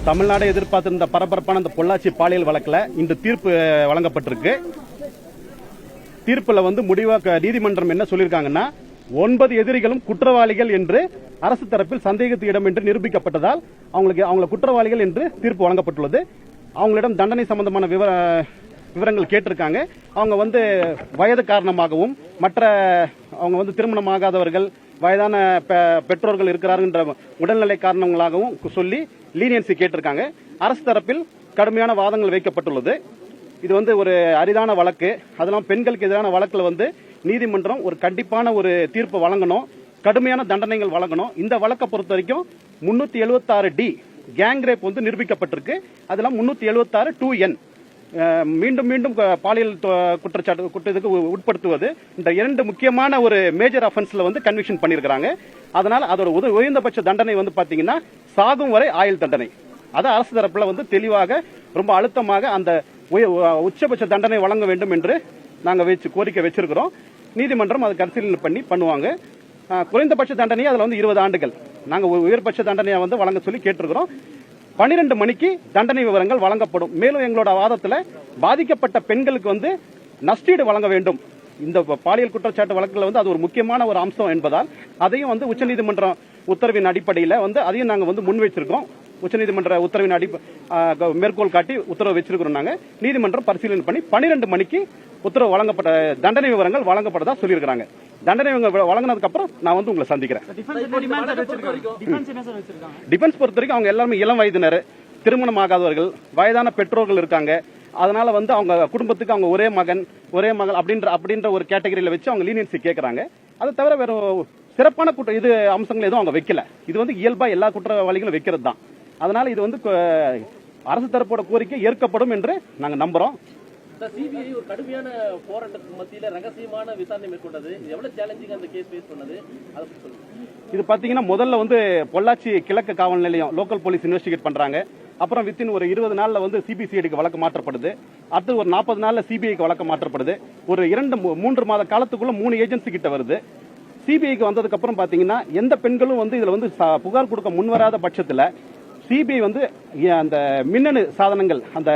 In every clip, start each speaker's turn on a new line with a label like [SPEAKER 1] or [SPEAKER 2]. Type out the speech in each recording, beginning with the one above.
[SPEAKER 1] தமிழ்நாடு எதிர்பார்த்திருந்த பரபரப்பான அந்த பொள்ளாச்சி பாலியல் வழக்கில் இன்று தீர்ப்பு வழங்கப்பட்டிருக்கு. தீர்ப்புல முடிவாக நீதிமன்றம் என்ன சொல்லியிருக்காங்கன்னா, 9 எதிரிகளும் குற்றவாளிகள் என்று அரசு தரப்பில் சந்தேகத்து இடம் என்று நிரூபிக்கப்பட்டதால் அவங்களை குற்றவாளிகள் என்று தீர்ப்பு வழங்கப்பட்டுள்ளது. அவங்களிடம் தண்டனை சம்பந்தமான விவரங்கள் கேட்டிருக்காங்க. அவங்க வயது காரணமாகவும் மற்ற அவங்க திருமணமாகாதவர்கள், வயதான பெற்றோர்கள் இருக்கிறார்கின்ற உடல்நிலை காரணங்களாகவும் சொல்லி லீனியன்சி கேட்டிருக்காங்க. அரசு தரப்பில் கடுமையான வாதங்கள் வைக்கப்பட்டுள்ளது. இது ஒரு அரிதான வழக்கு. அதெல்லாம் பெண்களுக்கு எதிரான வழக்குல நீதிமன்றம் ஒரு கண்டிப்பான ஒரு தீர்ப்பு வழங்கணும், கடுமையான தண்டனைகள் வழங்கணும். இந்த வழக்கை பொறுத்த வரைக்கும் 376D கேங் ரேப் நிரூபிக்கப்பட்டிருக்கு. அதெல்லாம் 376 2N மீண்டும் மீண்டும் பாலியல் குற்றத்துக்கு உட்படுத்துவது, இந்த 2 முக்கியமான ஒரு மேஜர் அஃபென்ஸ்ல கன்விக்ஷன் பண்ணிருக்காங்க. அதனால அதோட உயர்ந்தபட்ச தண்டனை பாத்தீங்கன்னா சாகும் வரை ஆயுள் தண்டனை. அத அரசு தரப்புல தெளிவாக ரொம்ப அழுத்தமாக அந்த உச்சபட்ச தண்டனை வழங்க வேண்டும் என்று நாங்க கோரிக்கை வச்சிருக்கிறோம். நீதிமன்றம் அதை பரிசீலனை பண்ணுவாங்க. குறைந்தபட்ச தண்டனை அதுல 20 ஆண்டுகள். நாங்க உயர்பட்ச தண்டனையை வழங்க சொல்லி கேட்டிருக்கிறோம். 12 மணிக்கு தண்டனை விவரங்கள் வழங்கப்படும். மேலும் எங்களோட வாதத்தில் பாதிக்கப்பட்ட பெண்களுக்கு நஷ்டீடு வழங்க வேண்டும். இந்த பாலியல் குற்றச்சாட்டு வழக்கில் அது ஒரு முக்கியமான ஒரு அம்சம் என்பதால் அதையும் உச்சநீதிமன்ற உத்தரவின் அடிப்படையில் அதையும் நாங்கள் முன்வைச்சிருக்கோம். உச்சநீதிமன்ற உத்தரவின் மேற்கோள் காட்டி உத்தரவு வச்சிருக்கிறோம். நாங்க நீதிமன்றம் பரிசீலனை பண்ணி 12 மணிக்கு உத்தரவு வழங்கப்பட்ட தண்டனை விவரங்கள் வழங்கப்பட்டதா சொல்லியிருக்காங்க. தண்டனை வழங்கினதுக்கு அப்புறம் நான் உங்களை சந்திக்கிறேன். டிஃபென்ஸ் பொறுத்த வரைக்கும் அவங்க எல்லாருமே இளம் வயதினர், திருமணம் ஆகாதவர்கள், வயதான பெற்றோர்கள் இருக்காங்க. அதனால அவங்க குடும்பத்துக்கு அவங்க ஒரே மகன் ஒரே மகள் அப்படின்ற ஒரு கேட்டகரியில வச்சு அவங்க லீனியன்சி கேட்கறாங்க. அதை தவிர வேற சிறப்பான இது அம்சங்கள் எதுவும் அவங்க வைக்கல. இது இயல்பா எல்லா குற்றவாளிகளும் வைக்கிறது தான். அதனால இது அரசு தரப்போட கோரிக்கை ஏற்கப்படும் என்று நாங்க நம்புறோம்.
[SPEAKER 2] சிபிஐ ஒரு கடுமையான போராட்டத்துக்கு மத்தியில ரகசியமான விசாரணை மேற்கொண்டது. எவ்வளவு சேலஞ்சிங் அந்த கேஸ் ஃபேஸ் பண்ணது?
[SPEAKER 1] இது பாத்தீங்கன்னா முதல்ல பொள்ளாச்சி கிழக்கு காவல் நிலையம் லோக்கல் போலீஸ் இன்வெஸ்டிகேட் பண்றாங்க. அப்புறம் வித்தின் ஒரு 20 நாள்ல சிபிசிஐடிக்கு வழக்கு மாற்றப்படுது. அடுத்து ஒரு 40 நாள்ல சிபிஐக்கு வழக்கு மாற்றப்படுது. ஒரு 2-3 மாத காலத்துக்குள்ள 3 ஏஜென்சி கிட்ட வருது. சிபிஐக்கு வந்ததுக்கு அப்புறம் பாத்தீங்கன்னா எந்த பெண்களும் இதுல புகார் கொடுக்க முன்வராத பட்சத்துல சிபிஐ அந்த மின்னணு சாதனங்கள், அந்த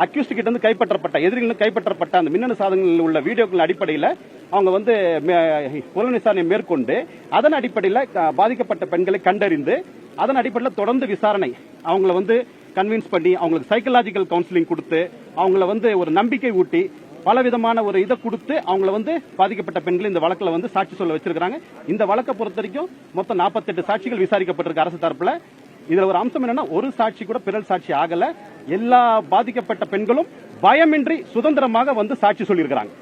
[SPEAKER 1] அக்யூஸ்ட் கிட்ட கைப்பற்றப்பட்ட எதிரிகளும் கைப்பற்றப்பட்ட அந்த மின்னணு சாதனங்கள் உள்ள வீடியோக்கள் அடிப்படையில் அவங்க புலன் விசாரணை மேற்கொண்டு அதன் அடிப்படையில் பாதிக்கப்பட்ட பெண்களை கண்டறிந்து அதன் அடிப்படையில் தொடர்ந்து விசாரணை அவங்களை கன்வின்ஸ் பண்ணி அவங்களுக்கு சைக்கலாஜிக்கல் கவுன்சிலிங் கொடுத்து அவங்களை ஒரு நம்பிக்கை ஊட்டி பல விதமான ஒரு இதை கொடுத்து அவங்களை பாதிக்கப்பட்ட பெண்கள் இந்த வழக்கில் சாட்சி சொல்ல வச்சிருக்காங்க. இந்த வழக்கை பொறுத்த வரைக்கும் மொத்தம் 48 சாட்சிகள் விசாரிக்கப்பட்டிருக்கு அரசு தரப்புல. இதுல ஒரு அம்சம் என்னன்னா, ஒரு சாட்சி கூட பிறல் சாட்சி ஆகல. எல்லா பாதிக்கப்பட்ட பெண்களும் பயமின்றி சுதந்திரமாக சாட்சி சொல்லியிருக்கிறாங்க.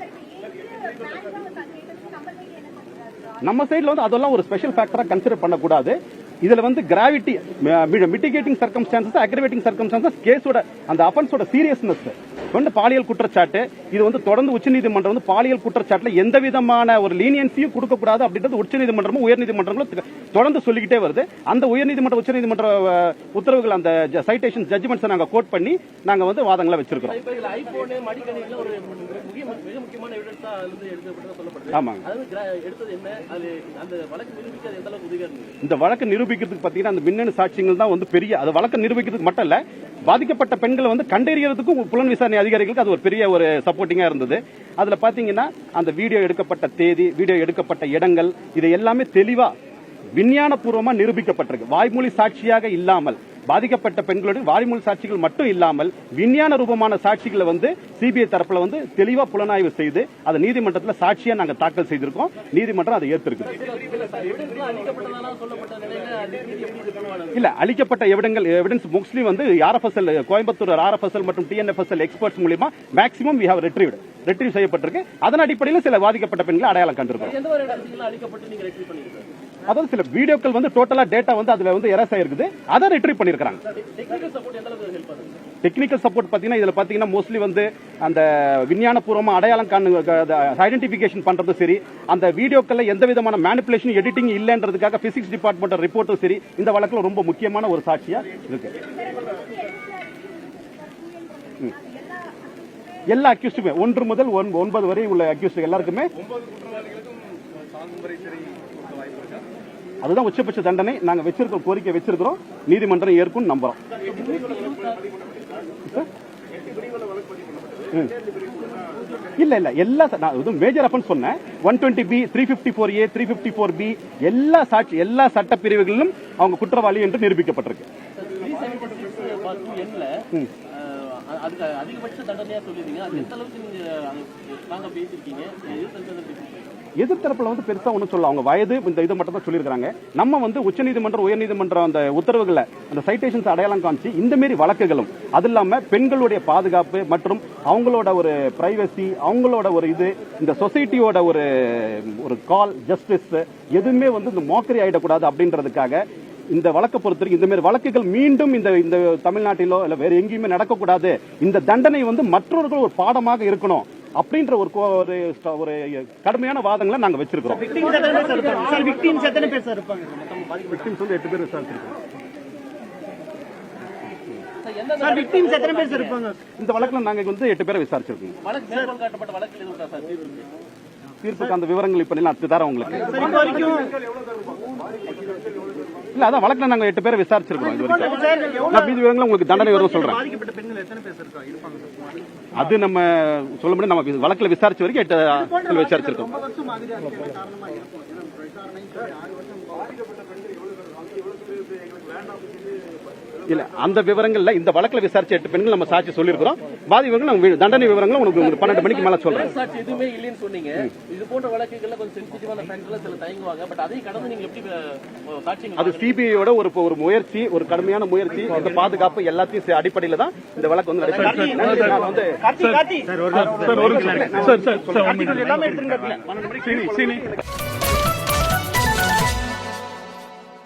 [SPEAKER 1] நம்ம சைடுல அதெல்லாம் ஒரு ஸ்பெஷல் ஃபேக்டரா கன்சிடர் பண்ணக்கூடாது. இதுல கிராவிட்டி, மிட்டிகேட்டிங் சர்க்கம்ஸ்டான்சஸ், அக்ரிவேட்டிங் சர்க்கம்ஸ்டான்சஸ், கேஸோட அந்த அஃபென்ஸோட சீரியஸ்னஸ் பாலியல் குற்றச்சாட்டு. இது தொடர்ந்து உச்சநீதிமன்றம் பாலியல் குற்றச்சாட்டுல எந்த விதமான ஒரு லீனியன்சியும் கொடுக்க கூடாது அப்படின்றது உச்சநீதிமன்றமும் உயர்நீதிமன்றங்களும் தொடர்ந்து சொல்லிக்கிட்டே வருது. அந்த உயர்நீதிமன்ற உச்சநீதிமன்ற உத்தரவுகள், அந்த சைட்டேஷன் ஜட்ஜ்மெண்ட்ஸ் நாங்க கோட் பண்ணி நாங்க வாதங்களை வச்சிருக்கிறோம். இந்த வழக்கு நிரூபிக்கிறதுக்கு பாத்தீங்கன்னா அந்த மின்னணு சாட்சியங்கள் தான் பெரிய, அது வழக்கு நிரூபிக்கிறதுக்கு மட்டும் இல்ல, பாதிக்கப்பட்ட பெண்களை கண்டறியறதுக்கும் புலன் விசாரணை அதிகாரிகளுக்கு அது ஒரு பெரிய ஒரு சப்போர்ட்டிங்கா இருந்தது. அதுல பாத்தீங்கன்னா அந்த வீடியோ எடுக்கப்பட்ட தேதி, வீடியோ எடுக்கப்பட்ட இடங்கள், இது எல்லாமே தெளிவா விஞ்ஞானபூர்வமா நிரூபிக்கப்பட்டிருக்கு. வாய்மொழி சாட்சியாக இல்லாமல், பாதிக்கப்பட்ட பெண்களுடைய வாய்மொழி சாட்சிகள் மட்டும் இல்லாமல் விஞ்ஞான ரூபமான சாட்சிகளை சிபிஐ தரப்புல தெளிவா புலனாய்வு செய்து அதை நீதிமன்றத்தில் சாட்சியா நாங்க தாக்கல் செய்திருக்கோம். நீதிமன்றம் அதை ஏற்றிருக்கு. இல்ல, அளிக்கப்பட்ட எவிடன்ஸ் மோஸ்ட்லி ஆர்எஃப்எஸ்எல், கோயம்புத்தூர் ஆர்எஃப்எஸ்எல் மற்றும் டிஎன்எஃப்எஸ்எல் எக்ஸ்பர்ட்ஸ் மூலமா மேக்ஸிமம் we have retrieve செய்யப்பட்டிருக்கு. அதன் அடிப்படையில் சில பாதிக்கப்பட்ட பெண்களை அடையாளம் கண்டிருக்கோம். அதாவது சில வீடியோக்கள் டோட்டலா டேட்டா அதுல எரஸ் ஆயிருக்குது, அதை ரிட்ரீவ் பண்ணிருக்காங்க. டெக்னிக்கல் சப்போர்ட் பாத்தீங்கன்னா இதுல பாத்தீங்கன்னா மோஸ்ட்லி அந்த விஞ்ஞானபூர்வமா அடையாளம் ஐடென்டிபிகேஷன் பண்றது சரி, அந்த வீடியோக்கள்ல எந்த விதமான மேனிபுலேஷன் எடிட்டிங் இல்லன்றதுக்காக பிசிக்ஸ் டிபார்ட்மெண்ட் ரிப்போர்ட்டும் சரி இந்த வழக்குல ரொம்ப முக்கியமான ஒரு சாட்சியா இருக்கு. எல்லா அக்யூஸ்டுமே 1 முதல் 9 வரை உள்ள அக்யூஸ்ட் எல்லாருக்குமே அதுதான் உச்சபட்ச தண்டனை நாங்க வச்சிருக்கோம், கோரிக்கை வச்சிருக்கிறோம், நீதிமன்றம் ஏற்கும் நம்புறோம். இல்ல இல்ல எல்லா மேஜர் அஃபென்ஸ் சொன்னேன். 120B, 354A, 354B எல்லா சட்ட பிரிவுகளிலும் அவங்க குற்றவாளி என்று நிரூபிக்கப்பட்டிருக்கு.
[SPEAKER 2] அதிகபட்ச தண்டனையா சொல்லிருக்கீங்க. அது எந்த அளவுக்கு நீங்க நாங்க பேசிருக்கீங்க?
[SPEAKER 1] எதிர்த்தரப்புல பெருசா ஒண்ணும் சொல்ல, அவங்க வயது இந்த இது மட்டும் தான் சொல்லியிருக்காங்க. நம்ம உச்சநீதிமன்றம் உயர்நீதிமன்றம் அந்த உத்தரவுகளை அந்த சைட்டேஷன்ஸ் அடையாளம் காமிச்சு இந்த மாதிரி வழக்குகளும், அது இல்லாம பெண்களுடைய பாதுகாப்பு மற்றும் அவங்களோட ஒரு பிரைவசி, அவங்களோட ஒரு இது, இந்த சொசைட்டியோட ஒரு கால் ஜஸ்டிஸ் எதுவுமே இந்த மோக்கரி ஆயிடக்கூடாது அப்படின்றதுக்காக இந்த வழக்கை பொறுத்தவரைக்கும் இந்த மாதிரி வழக்குகள் மீண்டும் இந்த தமிழ்நாட்டிலோ இல்ல வேற எங்கேயுமே நடக்கக்கூடாது, இந்த தண்டனை மற்றவர்கள் ஒரு பாடமாக இருக்கணும் அப்படின்ற ஒரு கடுமையான வாதங்களை நாங்க வச்சிருக்கிறோம். 8 பேர் விசாரிச்சிருக்கோம். இந்த வழக்குல நாங்க 8 பேரை விசாரிச்சிருக்கோம். தீர்ப்புக்கு அந்த விவரங்கள் இப்ப நான் தரேன் உங்களுக்கு. இல்ல அதான் வழக்குல நாங்க 8 பேரை விசாரிச்சிருக்கோம். இது வரைக்கும் நான் மீதி விவரங்களை உங்களுக்கு தண்டனை வரும் சொல்றேன். அது நம்ம சொல்ல முடியும். நம்ம வழக்குல விசாரிச்ச வரைக்கும் 8 விசாரிச்சிருக்கோம். இல்ல அந்த விவரங்கள்ல இந்த வழக்குல விசாரிச்ச 8 பெண்கள் நம்ம சாட்சி சொல்லிருக்கிறோம். பாதி விவரங்கள் தண்டனை விவரங்கள் உங்களுக்கு 12 மணிக்கு மேல சொல்றேன்.
[SPEAKER 2] சாட்சி எதுவுமே இல்லைன்னு சொன்னீங்க. இது போன்ற வழக்குகள்ல கொஞ்சம் சென்சிட்டிவான ஃபேக்டர்ல சில தயங்குவாங்க. பட் அதையும் கடந்து நீங்க எப்படி சாட்சி? அது
[SPEAKER 1] சிபிஐயோட ஒரு முயற்சி, ஒரு கடுமையான முயற்சி, இந்த பாதுகாப்பு எல்லாத்தையும் அடிப்படையில தான் இந்த வழக்கு நடைபெற்றது.